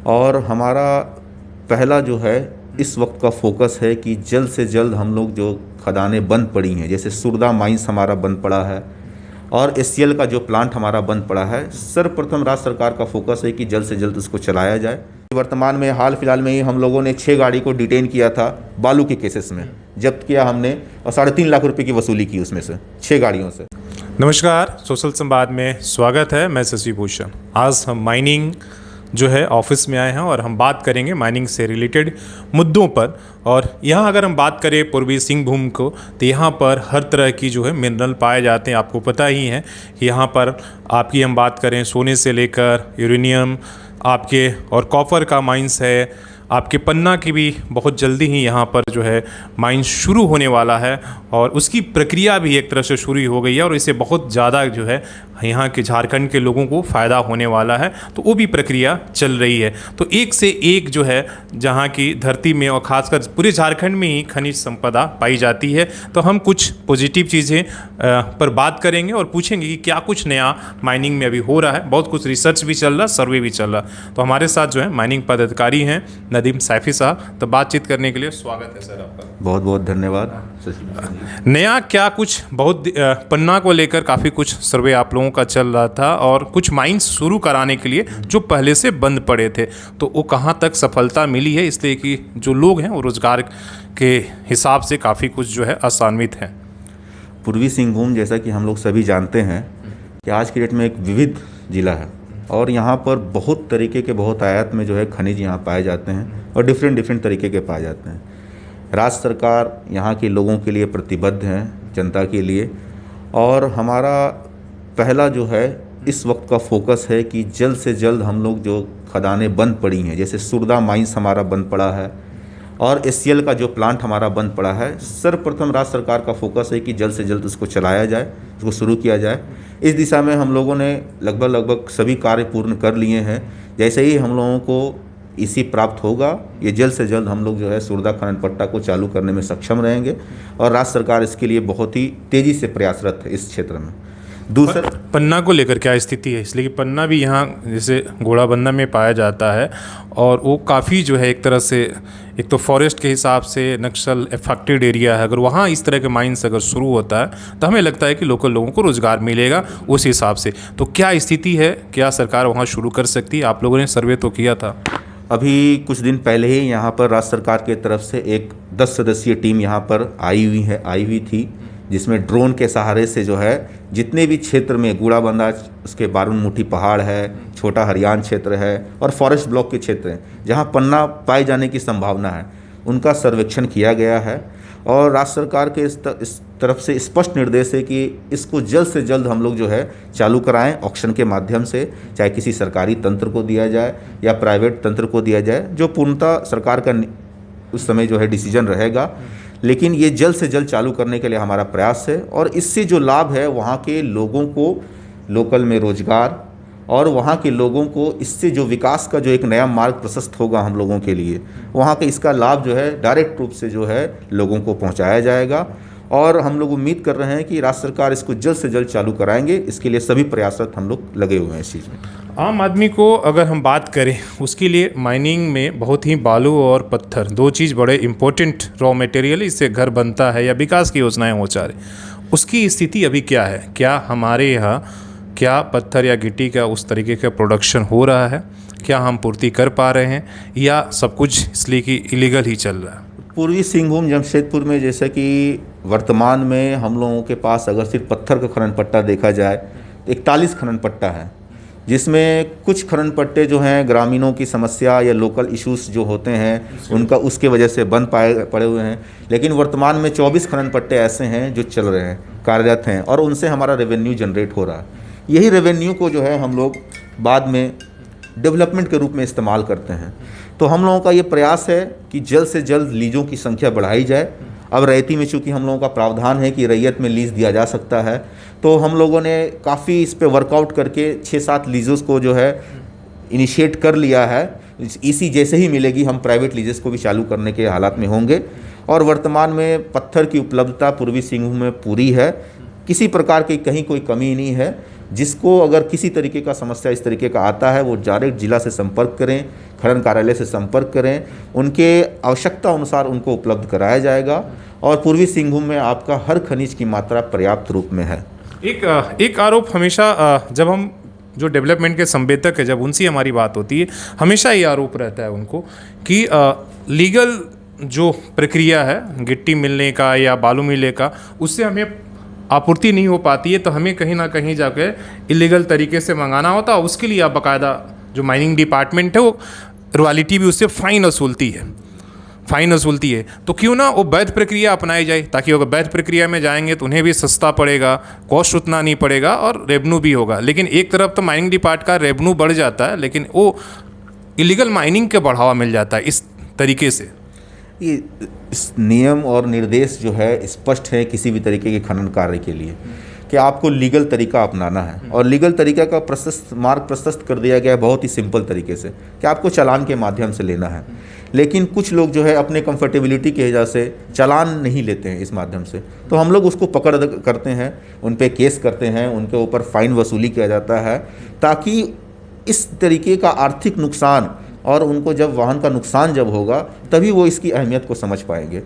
और हमारा पहला जो है इस वक्त का फोकस है कि जल्द से जल्द हम लोग जो खदानें बंद पड़ी हैं, जैसे सुरदा माइंस हमारा बंद पड़ा है और एससीएल का जो प्लांट हमारा बंद पड़ा है, सर्वप्रथम राज्य सरकार का फोकस है कि जल्द से जल्द इसको चलाया जाए। वर्तमान में हाल फिलहाल में ही हम लोगों ने 6 गाड़ी को डिटेन किया था बालू के केसेस में, जब्त किया हमने और 3.5 लाख रुपए की वसूली की उसमें से 6 गाड़ियों से। नमस्कार, सोशल संवाद में स्वागत है। मैं शशि भूषण। आज हम माइनिंग जो है ऑफिस में आए हैं और हम बात करेंगे माइनिंग से रिलेटेड मुद्दों पर। और यहाँ अगर हम बात करें पूर्वी सिंहभूम को, तो यहाँ पर हर तरह की जो है मिनरल पाए जाते हैं। आपको पता ही है कि यहाँ पर आपकी हम बात करें सोने से लेकर यूरेनियम आपके और कॉपर का माइंस है, आपके पन्ना की भी बहुत जल्दी ही यहाँ पर जो है माइन शुरू होने वाला है और उसकी प्रक्रिया भी एक तरह से शुरू हो गई है और इससे बहुत ज़्यादा जो है यहाँ के झारखंड के लोगों को फ़ायदा होने वाला है, तो वो भी प्रक्रिया चल रही है। तो एक से एक जो है जहाँ की धरती में और ख़ासकर पूरे झारखंड में ही खनिज संपदा पाई जाती है। तो हम कुछ पॉजिटिव चीज़ें पर बात करेंगे और पूछेंगे कि क्या कुछ नया माइनिंग में अभी हो रहा है। बहुत कुछ रिसर्च भी चल रहा, सर्वे भी चल रहा। तो हमारे साथ जो है माइनिंग पदाधिकारी हैं नदीम सैफी साहब। तो बातचीत करने के लिए स्वागत है सर आपका। बहुत बहुत धन्यवाद। नया क्या कुछ बहुत पन्ना को लेकर काफ़ी कुछ सर्वे आप लोगों का चल रहा था और कुछ माइंस शुरू कराने के लिए जो पहले से बंद पड़े थे, तो वो कहाँ तक सफलता मिली है, इसलिए कि जो लोग हैं वो रोज़गार के हिसाब से काफ़ी कुछ जो है आसान्वित है। पूर्वी सिंहभूम जैसा कि हम लोग सभी जानते हैं कि आज की डेट में एक विविध जिला है और यहाँ पर बहुत तरीके के बहुत आयात में जो है खनिज यहाँ पाए जाते हैं और डिफरेंट तरीके के पाए जाते हैं। राज्य सरकार यहाँ के लोगों के लिए प्रतिबद्ध है, जनता के लिए, और हमारा पहला जो है इस वक्त का फोकस है कि जल्द से जल्द हम लोग जो खदानें बंद पड़ी हैं, जैसे सुरदा माइंस हमारा बंद पड़ा है और एससीएल का जो प्लांट हमारा बंद पड़ा है, सर्वप्रथम राज्य सरकार का फोकस है कि जल्द से जल्द उसको चलाया जाए, उसको शुरू किया जाए। इस दिशा में हम लोगों ने लगभग सभी कार्य पूर्ण कर लिए हैं। जैसे ही हम लोगों को इसी प्राप्त होगा, ये जल्द से जल्द हम लोग जो है सुरदा खनन पट्टा को चालू करने में सक्षम रहेंगे और राज्य सरकार इसके लिए बहुत ही तेज़ी से प्रयासरत है इस क्षेत्र में। दूसरा, पन्ना को लेकर क्या स्थिति है, इसलिए कि पन्ना भी यहाँ जैसे घोड़ाबंदा में पाया जाता है और वो काफ़ी जो है एक तरह से, एक तो फॉरेस्ट के हिसाब से नक्सल अफेक्टेड एरिया है। अगर वहाँ इस तरह के माइंस अगर शुरू होता है तो हमें लगता है कि लोकल लोगों को रोज़गार मिलेगा उस हिसाब से। तो क्या स्थिति है, क्या सरकार वहाँ शुरू कर सकती है? आप लोगों ने सर्वे तो किया था। अभी कुछ दिन पहले ही यहाँ पर राज्य सरकार की तरफ से एक 10 सदस्यीय टीम यहाँ पर आई हुई थी, जिसमें ड्रोन के सहारे से जो है जितने भी क्षेत्र में गुड़ाबंदा, उसके बारूनमुठी पहाड़ है, छोटा हरियाण क्षेत्र है और फॉरेस्ट ब्लॉक के क्षेत्र हैं जहाँ पन्ना पाए जाने की संभावना है, उनका सर्वेक्षण किया गया है और राज्य सरकार के इस तरफ से स्पष्ट निर्देश है कि इसको जल्द से जल्द हम लोग जो है चालू कराएं ऑक्शन के माध्यम से, चाहे किसी सरकारी तंत्र को दिया जाए या प्राइवेट तंत्र को दिया जाए, जो पूर्णतः सरकार का उस समय जो है डिसीजन रहेगा। लेकिन ये जल्द से जल्द चालू करने के लिए हमारा प्रयास है और इससे जो लाभ है वहाँ के लोगों को लोकल में रोजगार और वहाँ के लोगों को इससे जो विकास का जो एक नया मार्ग प्रशस्त होगा हम लोगों के लिए, वहाँ के इसका लाभ जो है डायरेक्ट रूप से जो है लोगों को पहुँचाया जाएगा और हम लोग उम्मीद कर रहे हैं कि राज्य सरकार इसको जल्द से जल्द चालू कराएंगे। इसके लिए सभी प्रयासरत हम लोग लगे हुए हैं इस चीज़ में। आम आदमी को अगर हम बात करें, उसके लिए माइनिंग में बहुत ही बालू और पत्थर, दो चीज़ बड़े इंपॉर्टेंट रॉ मटेरियल, इससे घर बनता है या विकास की योजनाएं हो जा रही, उसकी स्थिति अभी क्या है? क्या हमारे यहाँ क्या पत्थर या गिट्टी का उस तरीके का प्रोडक्शन हो रहा है? क्या हम पूर्ति कर पा रहे हैं या सब कुछ इसलिए कि इलीगल ही चल रहा है? पूर्वी सिंहभूम जमशेदपुर में जैसे कि वर्तमान में हम लोगों के पास अगर सिर्फ पत्थर का खनन पट्टा देखा जाए, 41 खनन पट्टा है, जिसमें कुछ खनन पट्टे जो हैं ग्रामीणों की समस्या या लोकल इश्यूज जो होते हैं उनका उसके वजह से बंद पड़े हुए हैं। लेकिन वर्तमान में 24 खनन पट्टे ऐसे हैं जो चल रहे हैं, कार्यरत हैं और उनसे हमारा रेवेन्यू जनरेट हो रहा है। यही रेवेन्यू को जो है हम लोग बाद में डेवलपमेंट के रूप में इस्तेमाल करते हैं। तो हम लोगों का ये प्रयास है कि जल्द से जल्द लीजों की संख्या बढ़ाई जाए। अब रैयती में चूँकि हम लोगों का प्रावधान है कि रैयत में लीज़ दिया जा सकता है, तो हम लोगों ने काफ़ी इस पे वर्कआउट करके 6-7 लीज़ों को जो है इनिशिएट कर लिया है। इसी जैसे ही मिलेगी हम प्राइवेट लीजेस को भी चालू करने के हालात में होंगे और वर्तमान में पत्थर की उपलब्धता पूर्वी सिंहभूम में पूरी है, किसी प्रकार की कहीं कोई कमी नहीं है। जिसको अगर किसी तरीके का समस्या इस तरीके का आता है वो डायरेक्ट जिला से संपर्क करें, खनन कार्यालय से संपर्क करें, उनके आवश्यकता अनुसार उनको उपलब्ध कराया जाएगा। और पूर्वी सिंहभूम में आपका हर खनिज की मात्रा पर्याप्त रूप में है। एक आरोप हमेशा जब हम जो डेवलपमेंट के संवेदक है जब उनसे हमारी बात होती है, हमेशा ये आरोप रहता है उनको कि लीगल जो प्रक्रिया है गिट्टी मिलने का या बालू मिलने का, उससे हमें आपूर्ति नहीं हो पाती है, तो हमें कहीं ना कहीं जाके इलीगल तरीके से मंगाना होता है। उसके लिए आप बाकायदा जो माइनिंग डिपार्टमेंट है वो रॉयल्टी भी उससे फ़ाइन वसूलती है। तो क्यों ना वो वैध प्रक्रिया अपनाई जाए, ताकि अगर वैध प्रक्रिया में जाएंगे तो उन्हें भी सस्ता पड़ेगा, कॉस्ट उतना नहीं पड़ेगा और रेवेन्यू भी होगा। लेकिन एक तरफ तो माइनिंग डिपार्ट का रेवेन्यू बढ़ जाता है, लेकिन वो इलीगल माइनिंग के बढ़ावा मिल जाता है इस तरीके से। ये इस नियम और निर्देश जो है स्पष्ट है किसी भी तरीके के खनन कार्य के लिए कि आपको लीगल तरीका अपनाना है। और लीगल तरीका का मार्ग प्रशस्त कर दिया गया है बहुत ही सिंपल तरीके से कि आपको चालान के माध्यम से लेना है। लेकिन कुछ लोग जो है अपने कंफर्टेबिलिटी के वजह से चालान नहीं लेते हैं इस माध्यम से, तो हम लोग उसको पकड़ करते हैं, उन पे केस करते हैं, उनके ऊपर फ़ाइन वसूली किया जाता है, ताकि इस तरीके का आर्थिक नुकसान और उनको जब वाहन का नुकसान जब होगा तभी वो इसकी अहमियत को समझ पाएंगे।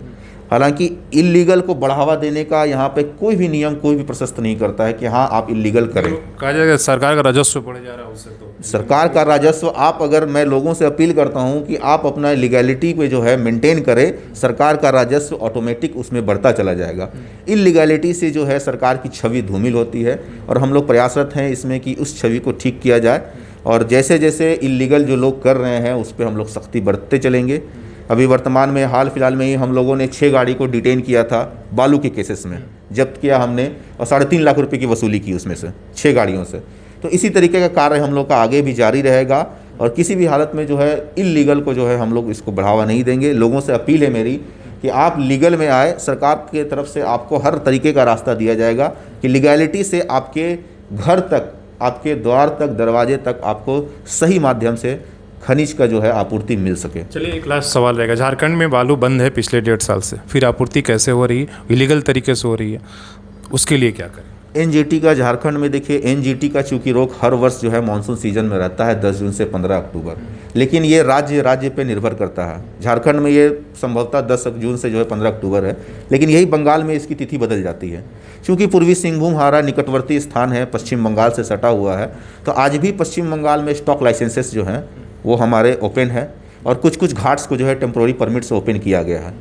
हालांकि इल्लीगल को बढ़ावा देने का यहाँ पे कोई भी नियम कोई भी प्रशस्त नहीं करता है कि हाँ आप इल्लीगल करें। कहा जाएगा सरकार का राजस्व बढ़ जा रहा है उससे, तो सरकार का राजस्व आप अगर मैं लोगों से अपील करता हूँ कि आप अपना लीगैलिटी पे जो है मेंटेन करें, सरकार का राजस्व ऑटोमेटिक उसमें बढ़ता चला जाएगा। इल्लीगैलिटी से जो है सरकार की छवि धूमिल होती है और हम लोग प्रयासरत हैं इसमें कि उस छवि को ठीक किया जाए। और जैसे जैसे इल्लीगल जो लोग कर रहे हैं उस पर हम लोग सख्ती बरतते चलेंगे। अभी वर्तमान में हाल फिलहाल में ही हम लोगों ने 6 गाड़ी को डिटेन किया था बालू के केसेस में, जब्त किया हमने और 3.5 लाख रुपए की वसूली की उसमें से 6 गाड़ियों से। तो इसी तरीके का कार्य हम लोग का आगे भी जारी रहेगा और किसी भी हालत में जो है इल्लीगल को जो है हम लोग इसको बढ़ावा नहीं देंगे। लोगों से अपील है मेरी कि आप लीगल में आए, सरकार के तरफ से आपको हर तरीके का रास्ता दिया जाएगा कि लीगैलिटी से आपके घर तक, आपके द्वार तक, दरवाजे तक आपको सही माध्यम से खनिज का जो है आपूर्ति मिल सके। चलिए एक लास्ट सवाल रहेगा, झारखंड में बालू बंद है पिछले 1.5 साल से, फिर आपूर्ति कैसे हो रही है, इलीगल तरीके से हो रही है, उसके लिए क्या करें? एनजीटी का झारखंड में देखिए, एनजीटी का चूंकि रोक हर वर्ष जो है मानसून सीजन में रहता है 10 जून से 15 अक्टूबर, लेकिन ये राज्य पे निर्भर करता है। झारखंड में ये संभवतः 10 जून से जो है 15 अक्टूबर है, लेकिन यही बंगाल में इसकी तिथि बदल जाती है। चूँकि पूर्वी सिंहभूम हमारा निकटवर्ती स्थान है, पश्चिम बंगाल से सटा हुआ है, तो आज भी पश्चिम बंगाल में स्टॉक लाइसेंसेस जो हैं वो हमारे ओपन है और कुछ कुछ घाट्स को जो है टेम्प्रोरी परमिट से ओपन किया गया है।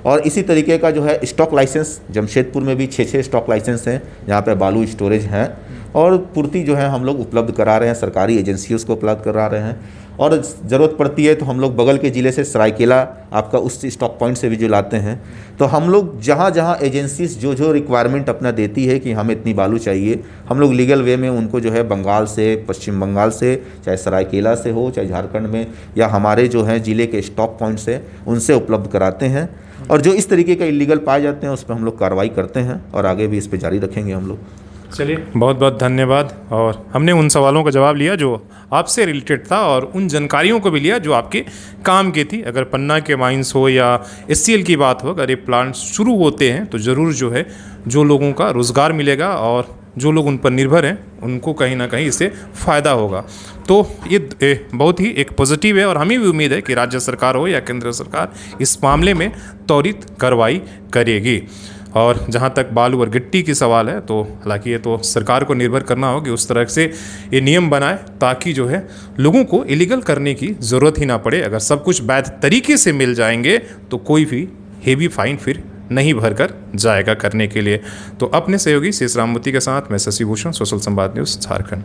और इसी तरीके का जो है स्टॉक लाइसेंस जमशेदपुर में भी 6 स्टॉक लाइसेंस हैं जहाँ पे बालू स्टोरेज हैं और पूर्ति जो है हम लोग उपलब्ध करा रहे हैं, सरकारी एजेंसियों को उपलब्ध करा रहे हैं। और ज़रूरत पड़ती है तो हम लोग बगल के ज़िले से सरायकेला आपका उस स्टॉक पॉइंट से भी जो लाते हैं। तो हम लोग जहाँ जहाँ एजेंसीज जो रिक्वायरमेंट अपना देती है कि हमें इतनी बालू चाहिए, हम लोग लीगल वे में उनको जो है बंगाल से, पश्चिम बंगाल से, चाहे सरायकेला से हो, चाहे झारखंड में या हमारे जो हैं ज़िले के स्टॉक पॉइंट से, उनसे उपलब्ध कराते हैं। और जो इस तरीके का इलीगल पाए जाते हैं उस पर हम लोग कार्रवाई करते हैं और आगे भी इस पर जारी रखेंगे हम लोग। चलिए बहुत बहुत धन्यवाद। और हमने उन सवालों का जवाब लिया जो आपसे रिलेटेड था और उन जानकारियों को भी लिया जो आपके काम की थी। अगर पन्ना के माइंस हो या SCL की बात हो, अगर ये प्लांट शुरू होते हैं तो ज़रूर जो है जो लोगों का रोज़गार मिलेगा और जो लोग उन पर निर्भर हैं उनको कहीं ना कहीं इससे फ़ायदा होगा। तो ये बहुत ही एक पॉजिटिव है और हमें भी उम्मीद है कि राज्य सरकार हो या केंद्र सरकार इस मामले में त्वरित कार्रवाई करेगी। और जहाँ तक बालू और गिट्टी की सवाल है तो हालांकि ये तो सरकार को निर्भर करना होगा कि उस तरह से ये नियम बनाए ताकि जो है लोगों को इलीगल करने की ज़रूरत ही ना पड़े। अगर सब कुछ वैध तरीके से मिल जाएंगे तो कोई भी हेवी फाइन फिर नहीं भरकर जाएगा करने के लिए। तो अपने सहयोगी शेष राममूर्ति के साथ मैं शशि भूषण, सोशल संवाद न्यूज़ झारखंड।